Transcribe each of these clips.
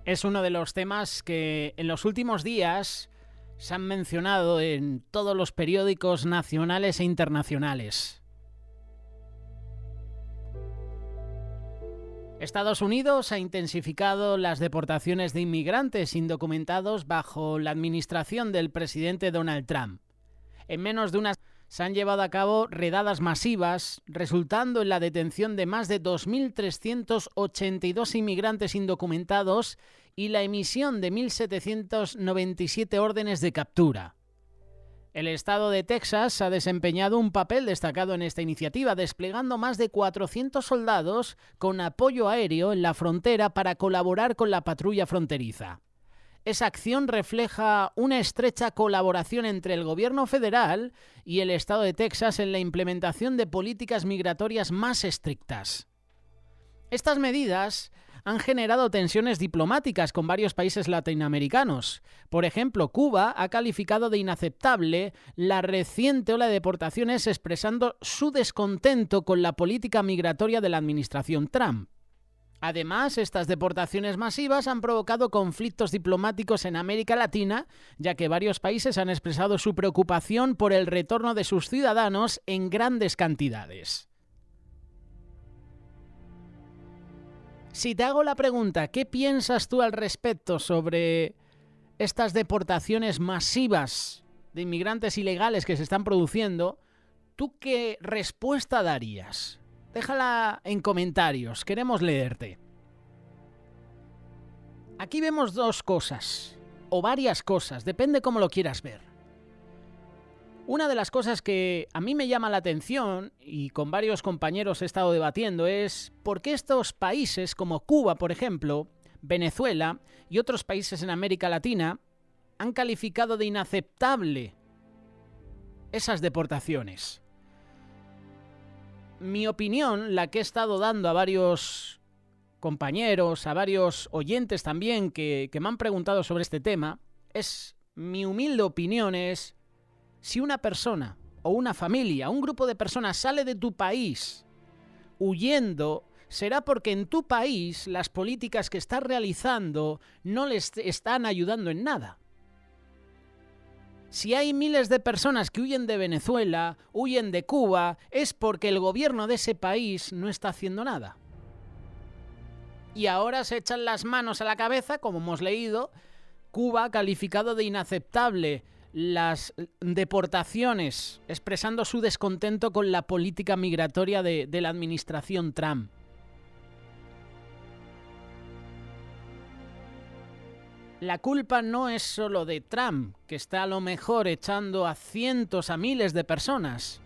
Es uno de los temas que en los últimos días se han mencionado en todos los periódicos nacionales e internacionales. Estados Unidos ha intensificado las deportaciones de inmigrantes indocumentados bajo la administración del presidente Donald Trump. En menos de una semana se han llevado a cabo redadas masivas, resultando en la detención de más de 2.382 inmigrantes indocumentados y la emisión de 1.797 órdenes de captura. El estado de Texas ha desempeñado un papel destacado en esta iniciativa, desplegando más de 400 soldados con apoyo aéreo en la frontera para colaborar con la patrulla fronteriza. Esa acción refleja una estrecha colaboración entre el gobierno federal y el estado de Texas en la implementación de políticas migratorias más estrictas. Estas medidas han generado tensiones diplomáticas con varios países latinoamericanos. Por ejemplo, Cuba ha calificado de inaceptable la reciente ola de deportaciones, expresando su descontento con la política migratoria de la administración Trump. Además, estas deportaciones masivas han provocado conflictos diplomáticos en América Latina, ya que varios países han expresado su preocupación por el retorno de sus ciudadanos en grandes cantidades. Si te hago la pregunta, ¿qué piensas tú al respecto sobre estas deportaciones masivas de inmigrantes ilegales que se están produciendo? ¿Tú qué respuesta darías? Déjala en comentarios, queremos leerte. Aquí vemos dos cosas, o varias cosas, depende cómo lo quieras ver. Una de las cosas que a mí me llama la atención, y con varios compañeros he estado debatiendo, es por qué estos países como Cuba, por ejemplo, Venezuela y otros países en América Latina han calificado de inaceptable esas deportaciones. Mi opinión, la que he estado dando a varios compañeros, a varios oyentes también que me han preguntado sobre este tema, mi humilde opinión es: si una persona o una familia, un grupo de personas sale de tu país huyendo, será porque en tu país las políticas que estás realizando no les están ayudando en nada. Si hay miles de personas que huyen de Venezuela, huyen de Cuba, es porque el gobierno de ese país no está haciendo nada. Y ahora se echan las manos a la cabeza, como hemos leído. Cuba ha calificado de inaceptable las deportaciones, expresando su descontento con la política migratoria de la administración Trump. La culpa no es solo de Trump, que está a lo mejor echando a cientos, a miles de personas.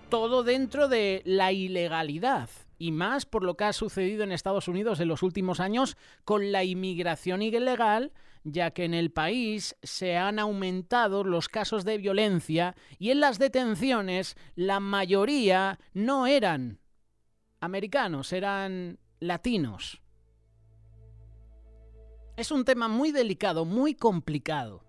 Todo dentro de la ilegalidad, y más por lo que ha sucedido en Estados Unidos en los últimos años con la inmigración ilegal, ya que en el país se han aumentado los casos de violencia y en las detenciones la mayoría no eran americanos, eran latinos. Es un tema muy delicado, muy complicado.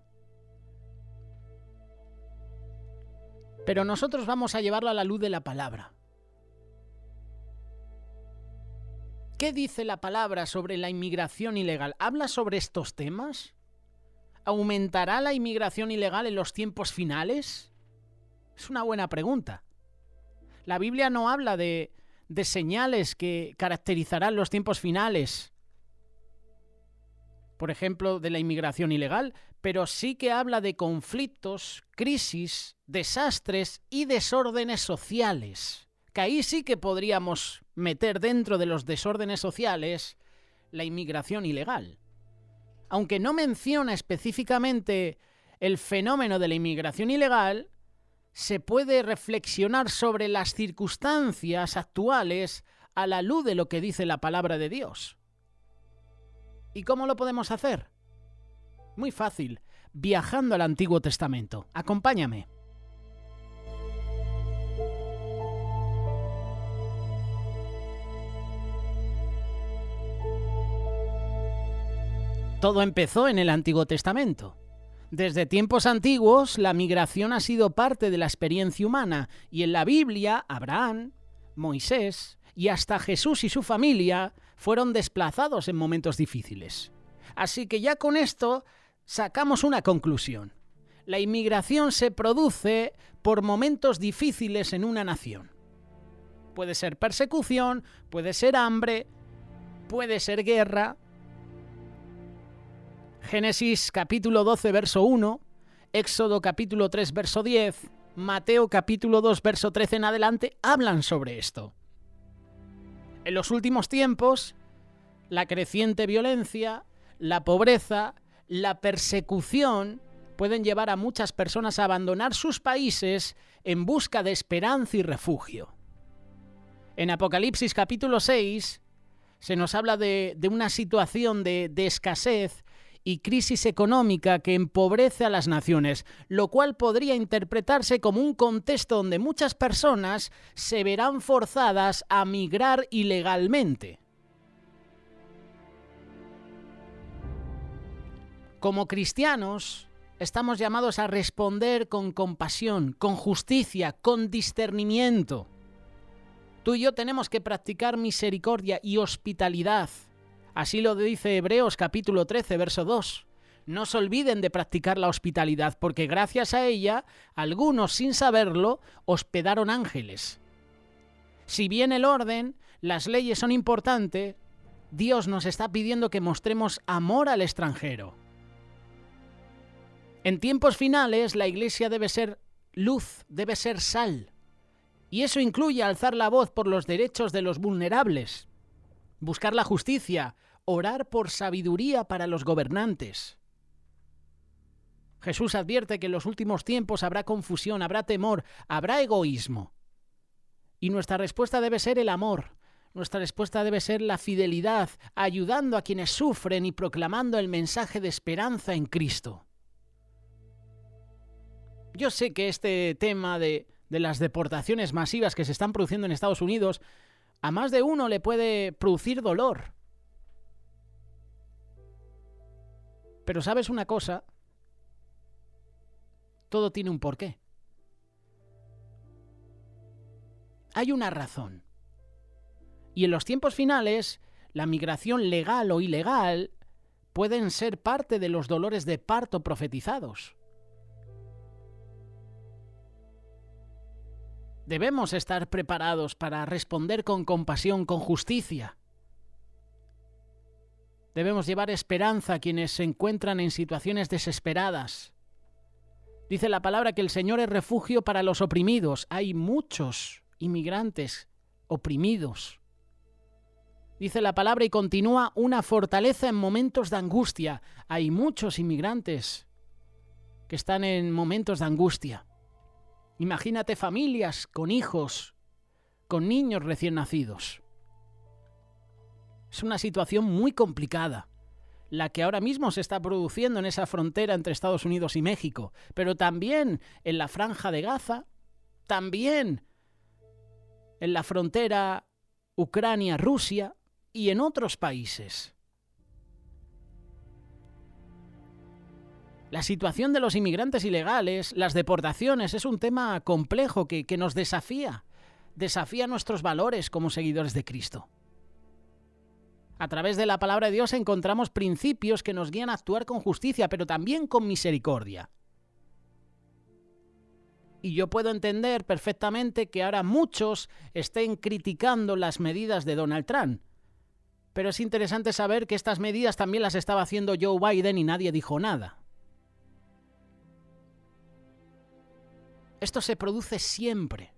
Pero nosotros vamos a llevarlo a la luz de la palabra. ¿Qué dice la palabra sobre la inmigración ilegal? ¿Habla sobre estos temas? ¿Aumentará la inmigración ilegal en los tiempos finales? Es una buena pregunta. La Biblia no habla de señales que caracterizarán los tiempos finales, por ejemplo, de la inmigración ilegal, pero sí que habla de conflictos, crisis, desastres y desórdenes sociales, que ahí sí que podríamos meter dentro de los desórdenes sociales la inmigración ilegal. Aunque no menciona específicamente el fenómeno de la inmigración ilegal, se puede reflexionar sobre las circunstancias actuales a la luz de lo que dice la palabra de Dios. ¿Y cómo lo podemos hacer? Muy fácil, viajando al Antiguo Testamento. Acompáñame. Todo empezó en el Antiguo Testamento. Desde tiempos antiguos, la migración ha sido parte de la experiencia humana, y en la Biblia, Abraham, Moisés y hasta Jesús y su familia fueron desplazados en momentos difíciles. Así que ya con esto sacamos una conclusión. La inmigración se produce por momentos difíciles en una nación. Puede ser persecución, puede ser hambre, puede ser guerra. Génesis capítulo 12, verso 1, Éxodo capítulo 3, verso 10, Mateo capítulo 2, verso 13 en adelante, hablan sobre esto. En los últimos tiempos, la creciente violencia, la pobreza, la persecución pueden llevar a muchas personas a abandonar sus países en busca de esperanza y refugio. En Apocalipsis capítulo 6 se nos habla de una situación de escasez y crisis económica que empobrece a las naciones, lo cual podría interpretarse como un contexto donde muchas personas se verán forzadas a migrar ilegalmente. Como cristianos, estamos llamados a responder con compasión, con justicia, con discernimiento. Tú y yo tenemos que practicar misericordia y hospitalidad. Así lo dice Hebreos capítulo 13, verso 2. No se olviden de practicar la hospitalidad, porque gracias a ella, algunos sin saberlo, hospedaron ángeles. Si bien el orden, las leyes son importantes, Dios nos está pidiendo que mostremos amor al extranjero. En tiempos finales, la Iglesia debe ser luz, debe ser sal. Y eso incluye alzar la voz por los derechos de los vulnerables, buscar la justicia, orar por sabiduría para los gobernantes. Jesús advierte que en los últimos tiempos habrá confusión, habrá temor, habrá egoísmo. Y nuestra respuesta debe ser el amor. Nuestra respuesta debe ser la fidelidad, ayudando a quienes sufren y proclamando el mensaje de esperanza en Cristo. Yo sé que este tema de las deportaciones masivas que se están produciendo en Estados Unidos, a más de uno le puede producir dolor. Pero ¿sabes una cosa? Todo tiene un porqué. Hay una razón. Y en los tiempos finales, la migración legal o ilegal pueden ser parte de los dolores de parto profetizados. Debemos estar preparados para responder con compasión, con justicia. Debemos llevar esperanza a quienes se encuentran en situaciones desesperadas. Dice la palabra que el Señor es refugio para los oprimidos. Hay muchos inmigrantes oprimidos. Dice la palabra y continúa, una fortaleza en momentos de angustia. Hay muchos inmigrantes que están en momentos de angustia. Imagínate familias con hijos, con niños recién nacidos. Es una situación muy complicada, la que ahora mismo se está produciendo en esa frontera entre Estados Unidos y México, pero también en la Franja de Gaza, también en la frontera Ucrania-Rusia y en otros países. La situación de los inmigrantes ilegales, las deportaciones, es un tema complejo que nos desafía nuestros valores como seguidores de Cristo. A través de la palabra de Dios encontramos principios que nos guían a actuar con justicia, pero también con misericordia. Y yo puedo entender perfectamente que ahora muchos estén criticando las medidas de Donald Trump. Pero es interesante saber que estas medidas también las estaba haciendo Joe Biden y nadie dijo nada. Esto se produce siempre.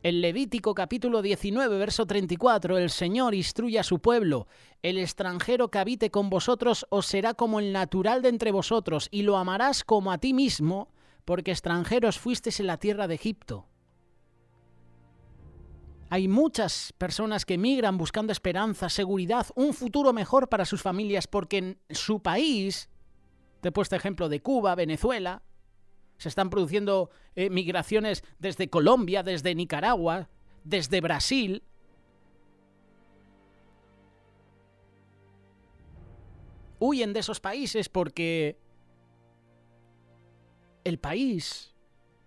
En Levítico capítulo 19, verso 34, el Señor instruye a su pueblo: el extranjero que habite con vosotros os será como el natural de entre vosotros, y lo amarás como a ti mismo, porque extranjeros fuisteis en la tierra de Egipto. Hay muchas personas que migran buscando esperanza, seguridad, un futuro mejor para sus familias, porque en su país, te he puesto ejemplo de Cuba, Venezuela, se están produciendo migraciones desde Colombia, desde Nicaragua, desde Brasil. Huyen de esos países porque el país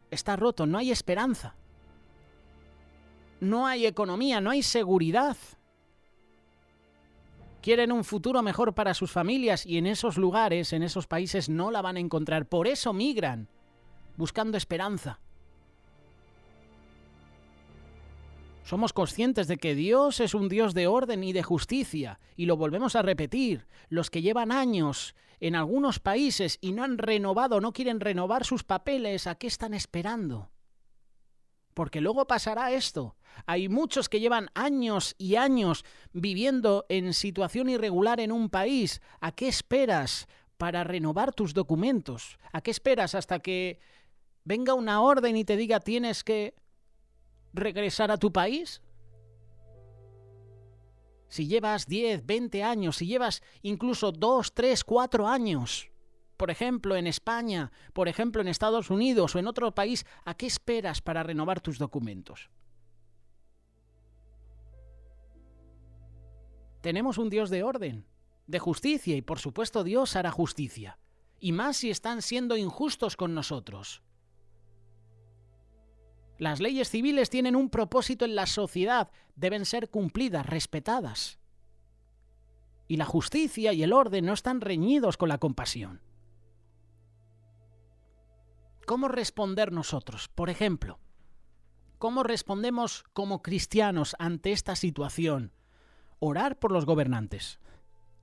está roto, no hay esperanza. No hay economía, no hay seguridad. Quieren un futuro mejor para sus familias y en esos lugares, en esos países, no la van a encontrar. Por eso migran, buscando esperanza. Somos conscientes de que Dios es un Dios de orden y de justicia, y lo volvemos a repetir. Los que llevan años en algunos países y no han renovado, no quieren renovar sus papeles, ¿a qué están esperando? Porque luego pasará esto. Hay muchos que llevan años y años viviendo en situación irregular en un país. ¿A qué esperas para renovar tus documentos? ¿A qué esperas hasta que venga una orden y te diga tienes que regresar a tu país? Si llevas 10, 20 años, si llevas incluso 2, 3, 4 años, por ejemplo en España, por ejemplo en Estados Unidos o en otro país, ¿a qué esperas para renovar tus documentos? Tenemos un Dios de orden, de justicia, y por supuesto Dios hará justicia, y más si están siendo injustos con nosotros. Las leyes civiles tienen un propósito en la sociedad, deben ser cumplidas, respetadas. Y la justicia y el orden no están reñidos con la compasión. ¿Cómo responder nosotros? Por ejemplo, ¿cómo respondemos como cristianos ante esta situación? Orar por los gobernantes.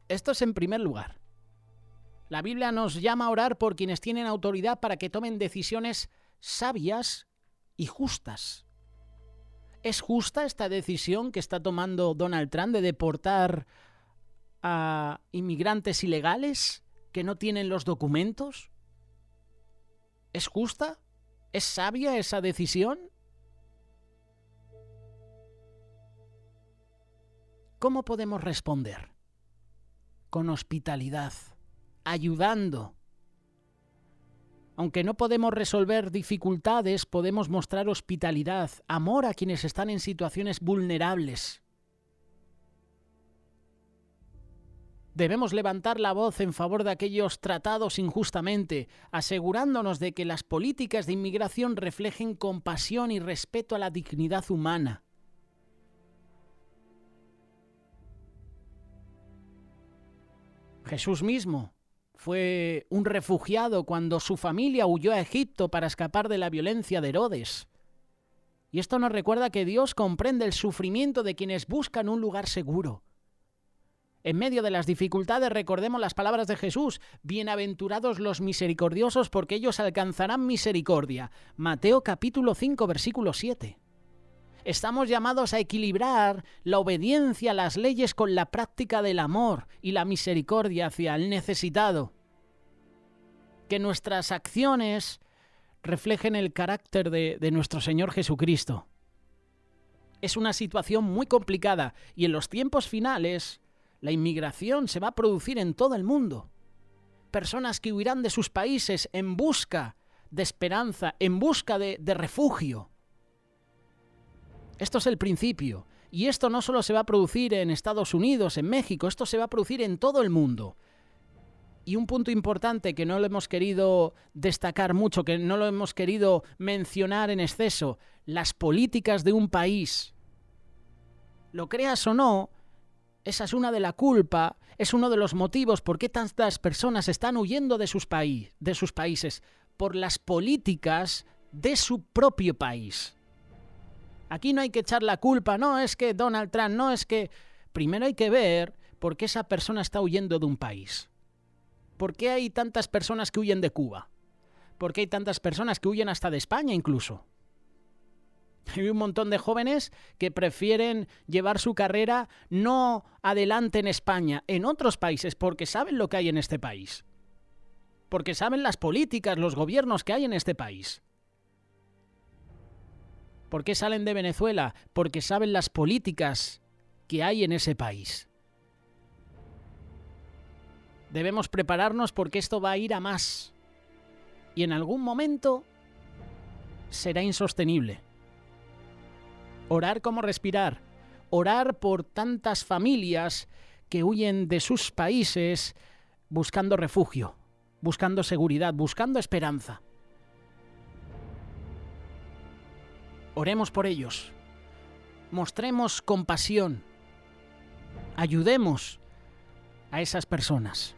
Esto es en primer lugar. La Biblia nos llama a orar por quienes tienen autoridad para que tomen decisiones sabias y justas. ¿Es justa esta decisión que está tomando Donald Trump de deportar a inmigrantes ilegales que no tienen los documentos? ¿Es justa? ¿Es sabia esa decisión? ¿Cómo podemos responder? Con hospitalidad, ayudando. Aunque no podemos resolver dificultades, podemos mostrar hospitalidad, amor a quienes están en situaciones vulnerables. Debemos levantar la voz en favor de aquellos tratados injustamente, asegurándonos de que las políticas de inmigración reflejen compasión y respeto a la dignidad humana. Jesús mismo fue un refugiado cuando su familia huyó a Egipto para escapar de la violencia de Herodes. Y esto nos recuerda que Dios comprende el sufrimiento de quienes buscan un lugar seguro. En medio de las dificultades recordemos las palabras de Jesús: bienaventurados los misericordiosos porque ellos alcanzarán misericordia. Mateo capítulo 5 versículo 7. Estamos llamados a equilibrar la obediencia a las leyes con la práctica del amor y la misericordia hacia el necesitado. Que nuestras acciones reflejen el carácter de nuestro Señor Jesucristo. Es una situación muy complicada y en los tiempos finales la inmigración se va a producir en todo el mundo. Personas que huirán de sus países en busca de esperanza, en busca de refugio. Esto es el principio. Y esto no solo se va a producir en Estados Unidos, en México, esto se va a producir en todo el mundo. Y un punto importante que no lo hemos querido destacar mucho, que no lo hemos querido mencionar en exceso: las políticas de un país. Lo creas o no, esa es una de la culpa, es uno de los motivos por qué tantas personas están huyendo de sus países, por las políticas de su propio país. Aquí no hay que echar la culpa, no es que Donald Trump, no es que... Primero hay que ver por qué esa persona está huyendo de un país. ¿Por qué hay tantas personas que huyen de Cuba? ¿Por qué hay tantas personas que huyen hasta de España incluso? Hay un montón de jóvenes que prefieren llevar su carrera no adelante en España, en otros países, porque saben lo que hay en este país. Porque saben las políticas, los gobiernos que hay en este país. ¿Por qué salen de Venezuela? Porque saben las políticas que hay en ese país. Debemos prepararnos porque esto va a ir a más. Y en algún momento será insostenible. Orar como respirar. Orar por tantas familias que huyen de sus países buscando refugio, buscando seguridad, buscando esperanza. Oremos por ellos. Mostremos compasión. Ayudemos a esas personas.